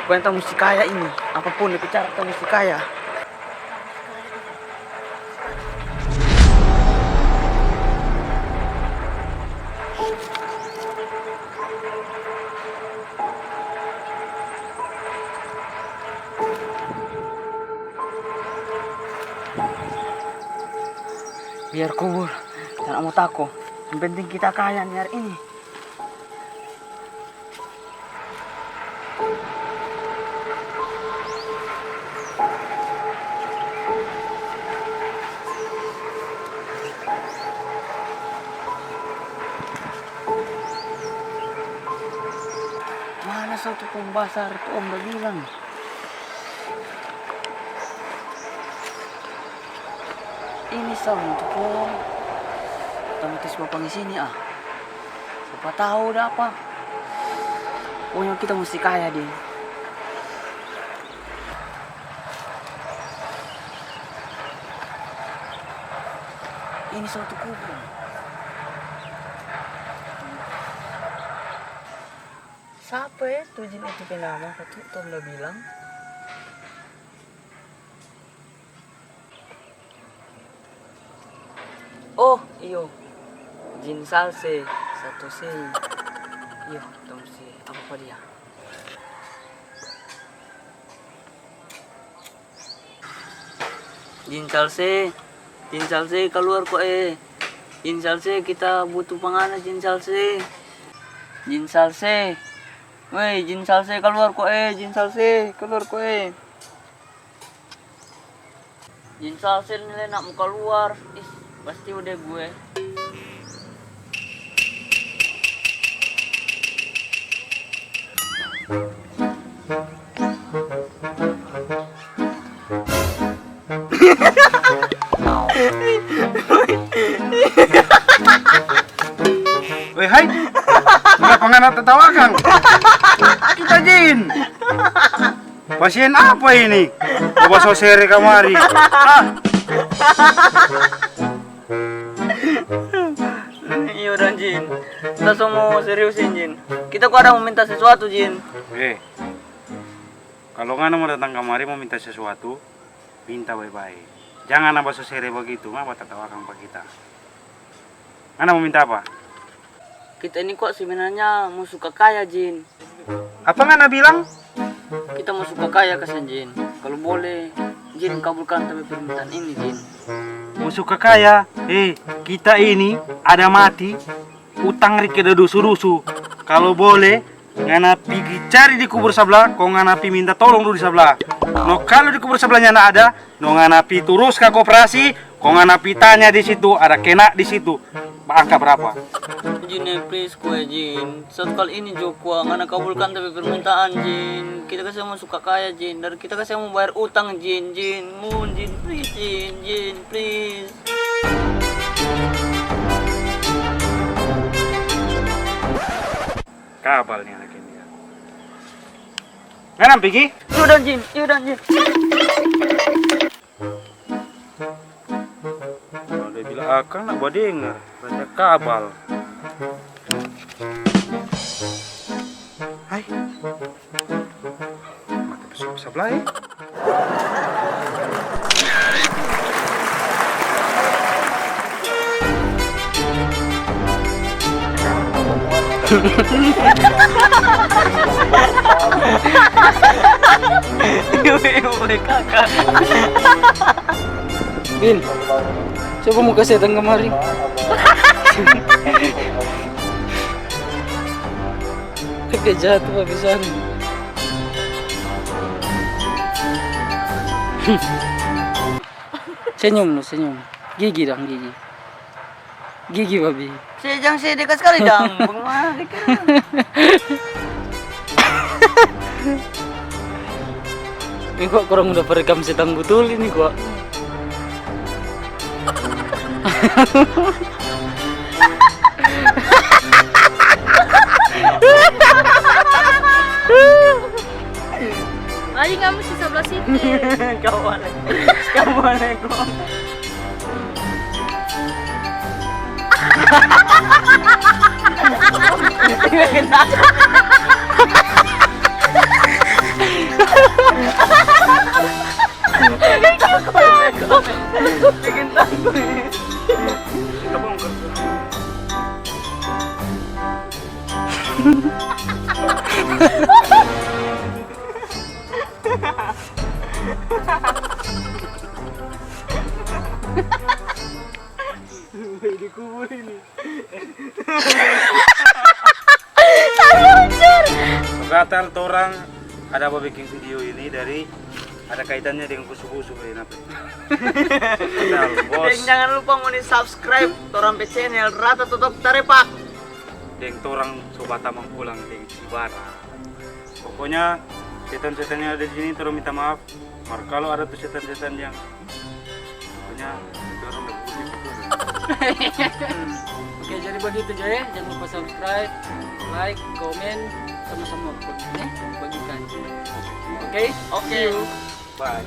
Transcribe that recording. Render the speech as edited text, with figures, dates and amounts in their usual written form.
Pokoknya kita mesti kaya ini. Apapun itu cara kita mesti kaya. Biar kubur, jangan mau takut. Yang penting kita kaya nih hari ini. Mana satu pembasar itu Om udah bilang. Ini sound kok. Otomatis bapak di sini ah. Siapa tahu udah apa. Pokoknya kita mesti kaya deh. Ini suatu kubur. Siapa itu jin itu kenapa? Kata Tom udah bilang. Oh, iyo. Jin salse, satu se. Iyo, Tom si apa dia? Jin salse keluar kok Jin salse kita butuh panganan Jin salse. Jin salse. Woi, Jin salse keluar kok Jin salse keluar kok Jin salse nilai nak mau keluar. Pasti udah gue. Weh, hai. Kenapa nggak tertawakan? Kita Jin. Pasien apa ini? Bawa sosere kamari. Iya udah Jin. Kita semua seriusin Jin. Kita kok ada mau minta sesuatu Jin. Kalau ngana mau datang kamari mau minta sesuatu, minta baik-baik. Jangan nambah sosere begitu, ngapa tertawakan pak kita. Ngana mau minta apa? Kita ini kok sebenarnya mau suka kaya Jin. Apa ngana bilang? Kita mau suka kaya kasihan Jin. Kalau boleh Jin kabulkan tapi permintaan ini Jin. Mau suka kaya? Kita ini ada mati, utang rike ada dusu-dusu. Kalau boleh, ngana pergi cari di kubur sebelah, kok ngana pi minta tolong dulu di sebelah. No kalau di kubur sebelahnya nggak ada, no ngana pi turus ke koperasi, kok ngana pi tanya di situ, ada kena di situ. Angka berapa? Jin please kue Jin. Satu kali ini Joko ngana kabulkan tapi permintaan Jin. Kita kasih mau suka kaya Jin. Dari kita kasih mau bayar utang Jin. Moon Jin please Jin please. Kabalnya anak ini ya. Ngana pergi? Yaudah Jin. Kalau dia bilang akang nak buat dengar, rasa kabal. Hai. Mata besok sebelah Boleh kakak. Bin, coba mau kasih datang kemari. Agak jatuh habisan. Senyum. Gigi dong, gigi. Gigi babi. Jangan saya dekat sekali dong. Bagaimana dekat? Ini kok kurang udah perekam setang betul ini kok. Ayo kamu di sebelah situ. Kawan kok. Dikubur ini. Kata orang ada apa bikin video ini dari ada kaitannya dengan kusu-kusu ini apa? Kenal, bos. Dan jangan lupa subscribe torang pe channel Rata Tutup Tarepak. Deng torang sobat tamang pulang deng Sibara. Pokoknya setan-setannya ada di sini torang minta maaf. Mar kalau ada tuh setan-setan yang pokoknya torang udah putih betul. Oke, jadi begitu aja ya. Jangan lupa subscribe, like, komen, sama-sama bagikan. Oke, Oke. Bye.